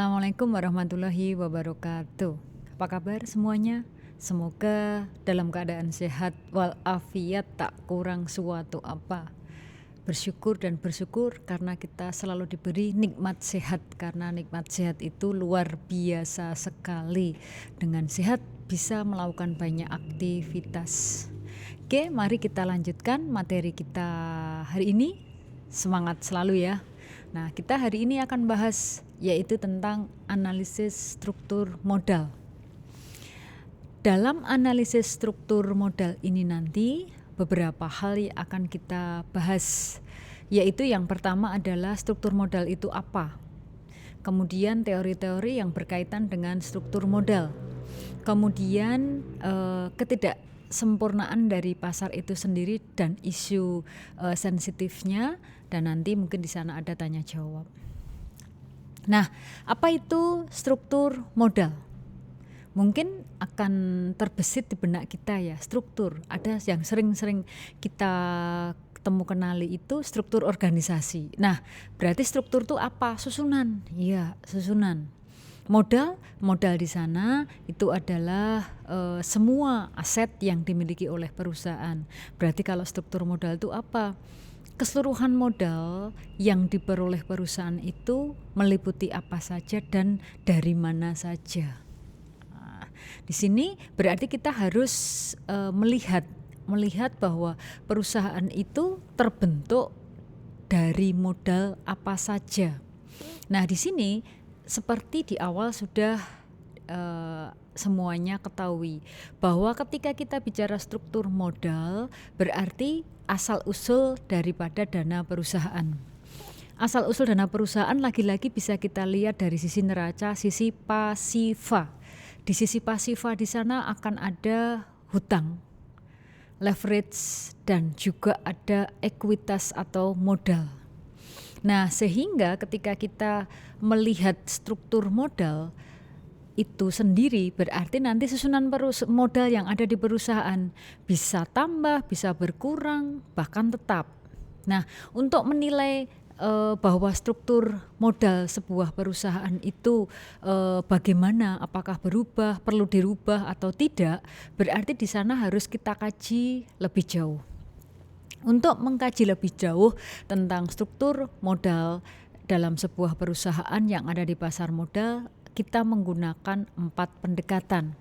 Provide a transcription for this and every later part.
Assalamualaikum warahmatullahi wabarakatuh. Apa kabar semuanya? Semoga dalam keadaan sehat walafiat, tak kurang suatu apa. Bersyukur dan bersyukur karena kita selalu diberi nikmat sehat, karena nikmat sehat itu luar biasa sekali. Dengan sehat bisa melakukan banyak aktivitas. Oke, mari kita lanjutkan materi kita hari ini. Semangat selalu ya. Nah, kita hari ini akan bahas yaitu tentang analisis struktur modal. Dalam analisis struktur modal ini nanti beberapa hal yang akan kita bahas, yaitu yang pertama adalah struktur modal itu apa. Kemudian teori-teori yang berkaitan dengan struktur modal. Kemudian ketidaksempurnaan dari pasar itu sendiri dan isu sensitifnya, dan nanti mungkin di sana ada tanya jawab. Nah, apa itu struktur modal? Mungkin akan terbesit di benak kita ya, struktur. Ada yang sering-sering kita kenali itu struktur organisasi. Nah, berarti struktur itu apa? Susunan. Iya, susunan. Modal di sana itu adalah semua aset yang dimiliki oleh perusahaan. Berarti kalau struktur modal itu apa? Keseluruhan modal yang diperoleh perusahaan itu meliputi apa saja dan dari mana saja. Nah, di sini berarti kita harus melihat bahwa perusahaan itu terbentuk dari modal apa saja. Nah, di sini seperti di awal sudah semuanya ketahui bahwa ketika kita bicara struktur modal berarti asal-usul daripada dana perusahaan. Asal-usul dana perusahaan lagi-lagi bisa kita lihat dari sisi neraca, sisi pasifa. Di sisi pasifa di sana akan ada hutang, leverage, dan juga ada ekuitas atau modal. Nah, sehingga ketika kita melihat struktur modal itu sendiri berarti nanti susunan modal yang ada di perusahaan bisa tambah, bisa berkurang, bahkan tetap. Nah, untuk menilai bahwa struktur modal sebuah perusahaan itu bagaimana, apakah berubah, perlu dirubah atau tidak, berarti di sana harus kita kaji lebih jauh. Untuk mengkaji lebih jauh tentang struktur modal dalam sebuah perusahaan yang ada di pasar modal, kita menggunakan 4 pendekatan.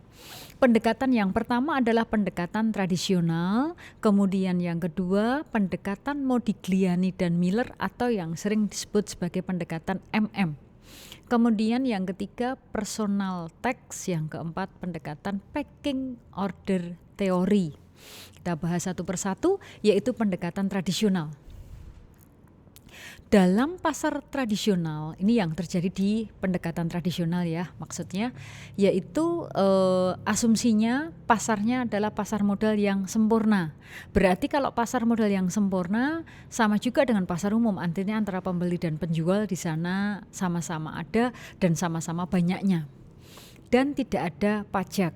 Pendekatan yang pertama adalah pendekatan tradisional, kemudian yang kedua pendekatan Modigliani dan Miller atau yang sering disebut sebagai pendekatan MM. Kemudian yang ketiga personal tax, yang keempat pendekatan pecking order teori. Kita bahas satu persatu, yaitu pendekatan tradisional. Dalam pasar tradisional, ini yang terjadi di pendekatan tradisional ya, maksudnya yaitu asumsinya pasarnya adalah pasar modal yang sempurna. Berarti kalau pasar modal yang sempurna sama juga dengan pasar umum, artinya antara pembeli dan penjual di sana sama-sama ada dan sama-sama banyaknya. Dan tidak ada pajak.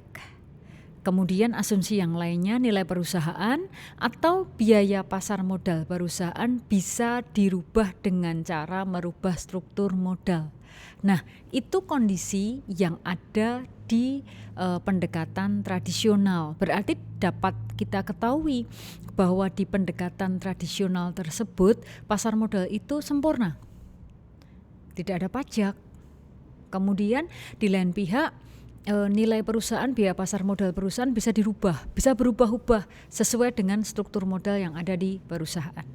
Kemudian asumsi yang lainnya, nilai perusahaan atau biaya pasar modal perusahaan bisa dirubah dengan cara merubah struktur modal. Nah, itu kondisi yang ada di pendekatan tradisional. Berarti dapat kita ketahui bahwa di pendekatan tradisional tersebut pasar modal itu sempurna. Tidak ada pajak. Kemudian di lain pihak nilai perusahaan, biaya pasar modal perusahaan bisa dirubah, bisa berubah-ubah sesuai dengan struktur modal yang ada di perusahaan.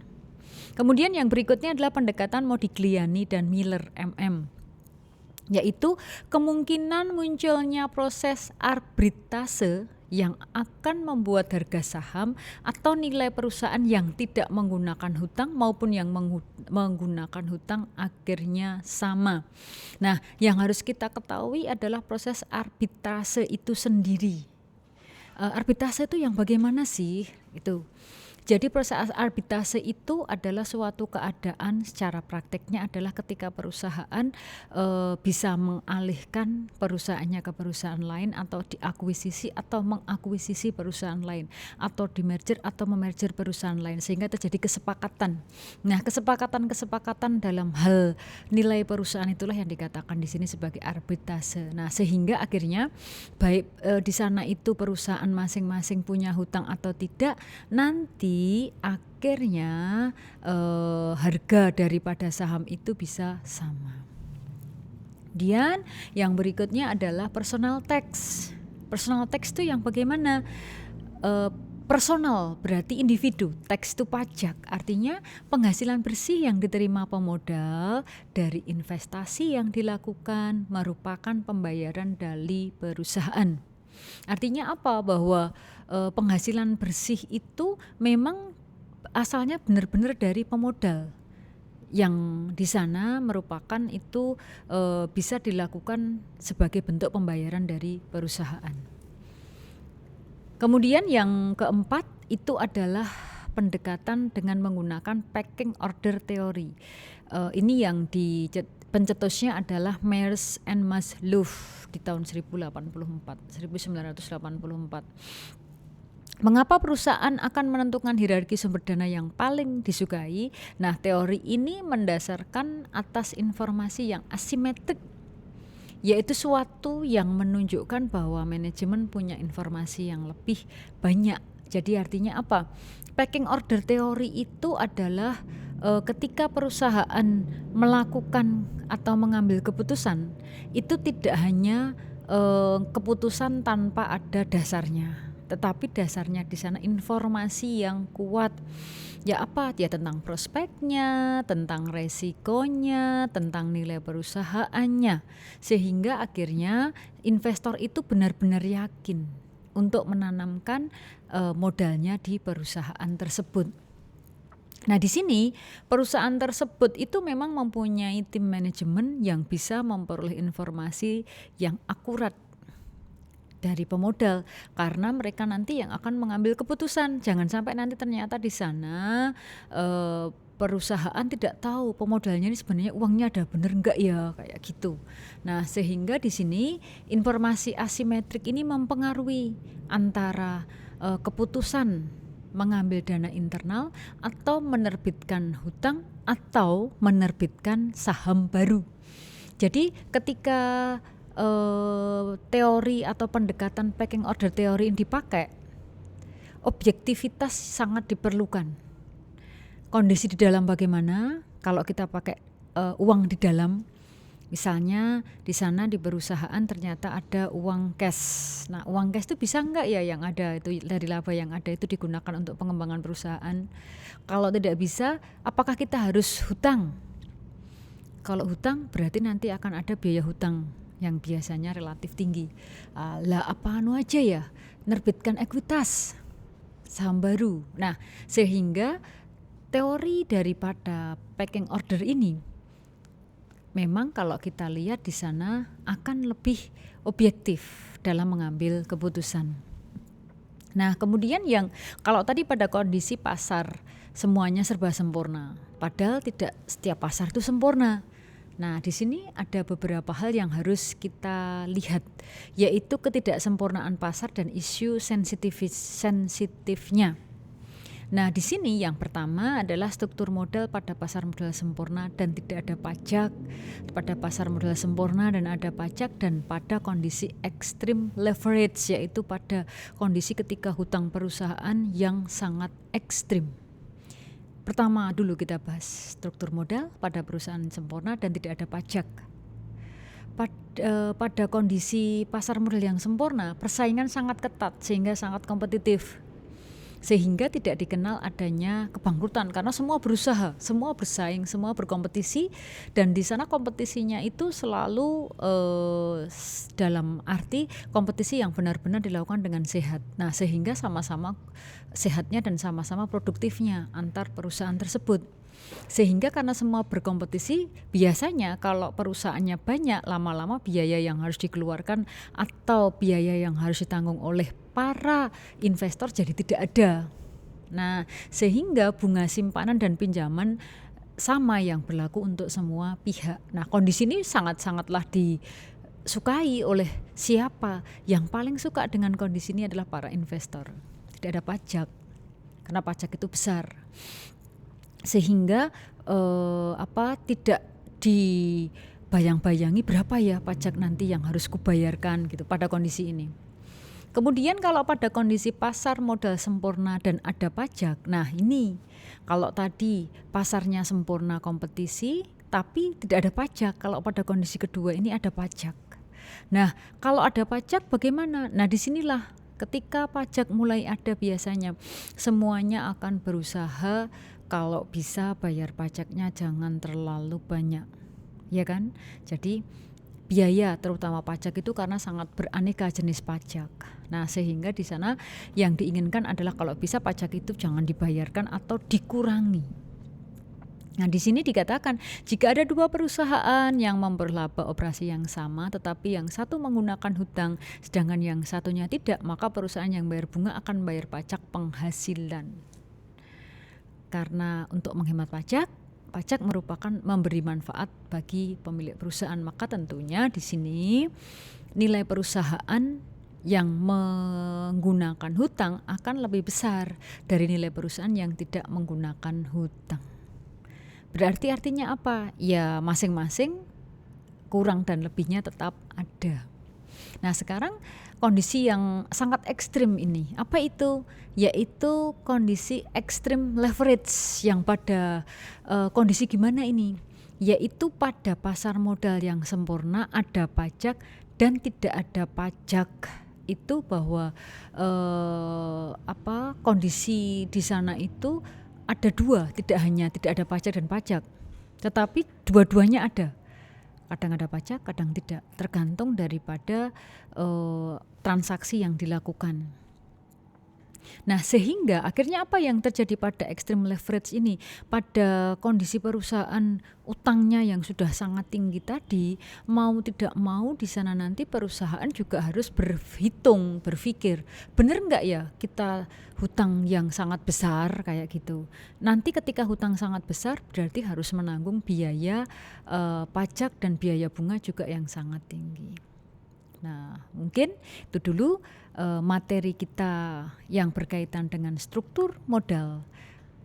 Kemudian yang berikutnya adalah pendekatan Modigliani dan Miller MM, yaitu kemungkinan munculnya proses arbitrase yang akan membuat harga saham atau nilai perusahaan yang tidak menggunakan hutang maupun yang menggunakan hutang akhirnya sama. Nah, yang harus kita ketahui adalah proses arbitrase itu sendiri. Arbitrase itu yang bagaimana sih? Itu. Jadi proses arbitrase itu adalah suatu keadaan secara prakteknya adalah ketika perusahaan bisa mengalihkan perusahaannya ke perusahaan lain atau diakuisisi atau mengakuisisi perusahaan lain atau dimerger atau memerger perusahaan lain sehingga terjadi kesepakatan. Nah, kesepakatan dalam hal nilai perusahaan itulah yang dikatakan di sini sebagai arbitrase. Nah, sehingga akhirnya baik di sana itu perusahaan masing-masing punya hutang atau tidak, nanti akhirnya harga daripada saham itu bisa sama. Kemudian yang berikutnya adalah personal tax. Personal tax itu yang bagaimana? Personal berarti individu, tax itu pajak, artinya penghasilan bersih yang diterima pemodal dari investasi yang dilakukan merupakan pembayaran dari perusahaan. Artinya apa? Bahwa penghasilan bersih itu memang asalnya benar-benar dari pemodal yang di sana merupakan itu bisa dilakukan sebagai bentuk pembayaran dari perusahaan. Kemudian yang keempat itu adalah pendekatan dengan menggunakan pecking order theory. Ini yang pencetusnya adalah Myers and Maslow di tahun 1984. Mengapa perusahaan akan menentukan hierarki sumber dana yang paling disukai? Nah, teori ini mendasarkan atas informasi yang asimetrik, yaitu suatu yang menunjukkan bahwa manajemen punya informasi yang lebih banyak. Jadi artinya apa? Pecking order teori itu adalah ketika perusahaan melakukan atau mengambil keputusan, itu tidak hanya keputusan tanpa ada dasarnya, tetapi dasarnya di sana informasi yang kuat. Ya apa? Ya tentang prospeknya, tentang resikonya, tentang nilai perusahaannya. Sehingga akhirnya investor itu benar-benar yakin untuk menanamkan modalnya di perusahaan tersebut. Nah, di sini perusahaan tersebut itu memang mempunyai tim manajemen yang bisa memperoleh informasi yang akurat dari pemodal, karena mereka nanti yang akan mengambil keputusan. Jangan sampai nanti ternyata di sana perusahaan tidak tahu pemodalnya ini sebenarnya uangnya ada bener enggak ya, kayak gitu. Nah, sehingga di sini informasi asimetrik ini mempengaruhi antara keputusan mengambil dana internal atau menerbitkan hutang atau menerbitkan saham baru. Jadi ketika teori atau pendekatan pecking order teori ini dipakai, objektivitas sangat diperlukan. Kondisi di dalam bagaimana? Kalau kita pakai uang di dalam, misalnya di sana di perusahaan ternyata ada uang cash. Nah, uang cash itu bisa enggak ya yang ada itu dari laba yang ada itu digunakan untuk pengembangan perusahaan? Kalau tidak bisa, apakah kita harus hutang? Kalau hutang berarti nanti akan ada biaya hutang yang biasanya relatif tinggi. Lah apa aja ya, nerbitkan ekuitas saham baru. Nah, sehingga teori daripada pecking order ini memang kalau kita lihat di sana akan lebih objektif dalam mengambil keputusan. Nah, kemudian yang kalau tadi pada kondisi pasar semuanya serba sempurna, padahal tidak setiap pasar itu sempurna. Nah, di sini ada beberapa hal yang harus kita lihat, yaitu ketidaksempurnaan pasar dan isu sensitifnya. Nah, di sini yang pertama adalah struktur modal pada pasar modal sempurna dan tidak ada pajak, pada pasar modal sempurna dan ada pajak, dan pada kondisi extreme leverage, yaitu pada kondisi ketika hutang perusahaan yang sangat ekstrim. Pertama dulu kita bahas struktur modal pada perusahaan sempurna dan tidak ada pajak. Pada kondisi pasar modal yang sempurna, persaingan sangat ketat sehingga sangat kompetitif. Sehingga tidak dikenal adanya kebangkrutan karena semua berusaha, semua bersaing, semua berkompetisi, dan di sana kompetisinya itu selalu dalam arti kompetisi yang benar-benar dilakukan dengan sehat. Nah, sehingga sama-sama sehatnya dan sama-sama produktifnya antar perusahaan tersebut. Sehingga karena semua berkompetisi, biasanya kalau perusahaannya banyak, lama-lama biaya yang harus dikeluarkan atau biaya yang harus ditanggung oleh para investor jadi tidak ada. Nah, sehingga bunga simpanan dan pinjaman sama yang berlaku untuk semua pihak. Nah, kondisi ini sangat-sangatlah disukai oleh siapa? Yang paling suka dengan kondisi ini adalah para investor. Tidak ada pajak, karena pajak itu besar. Sehingga tidak dibayang-bayangi berapa ya pajak nanti yang harus kubayarkan gitu pada kondisi ini. Kemudian kalau pada kondisi pasar modal sempurna dan ada pajak, nah ini kalau tadi pasarnya sempurna kompetisi tapi tidak ada pajak, kalau pada kondisi kedua ini ada pajak. Nah kalau ada pajak bagaimana? Nah disinilah ketika pajak mulai ada biasanya semuanya akan berusaha kalau bisa bayar pajaknya jangan terlalu banyak, ya kan? Jadi biaya terutama pajak itu karena sangat beraneka jenis pajak. Nah, sehingga di sana yang diinginkan adalah kalau bisa pajak itu jangan dibayarkan atau dikurangi. Nah, di sini dikatakan jika ada dua perusahaan yang memperlaba operasi yang sama tetapi yang satu menggunakan hutang sedangkan yang satunya tidak, maka perusahaan yang bayar bunga akan bayar pajak penghasilan. Karena untuk menghemat pajak merupakan memberi manfaat bagi pemilik perusahaan, maka tentunya di sini nilai perusahaan yang menggunakan hutang akan lebih besar dari nilai perusahaan yang tidak menggunakan hutang. Berarti artinya apa? Ya masing-masing kurang dan lebihnya tetap ada. Nah sekarang kondisi yang sangat ekstrim ini, apa itu? Yaitu kondisi ekstrim leverage yang pada kondisi gimana ini? Yaitu pada pasar modal yang sempurna ada pajak dan tidak ada pajak. Itu bahwa kondisi di sana itu ada dua, tidak ada pajak dan pajak, tetapi dua-duanya ada. Kadang ada pajak, kadang tidak, tergantung daripada transaksi yang dilakukan. Nah sehingga akhirnya apa yang terjadi pada extreme leverage ini? Pada kondisi perusahaan utangnya yang sudah sangat tinggi tadi, mau tidak mau di sana nanti perusahaan juga harus berpikir, benar nggak ya kita hutang yang sangat besar kayak gitu. Nanti ketika hutang sangat besar berarti harus menanggung biaya pajak dan biaya bunga juga yang sangat tinggi. Nah, mungkin itu dulu materi kita yang berkaitan dengan struktur modal.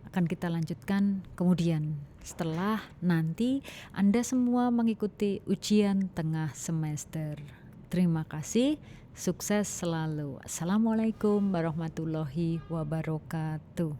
Akan kita lanjutkan kemudian setelah nanti Anda semua mengikuti ujian tengah semester. Terima kasih, sukses selalu. Assalamualaikum warahmatullahi wabarakatuh.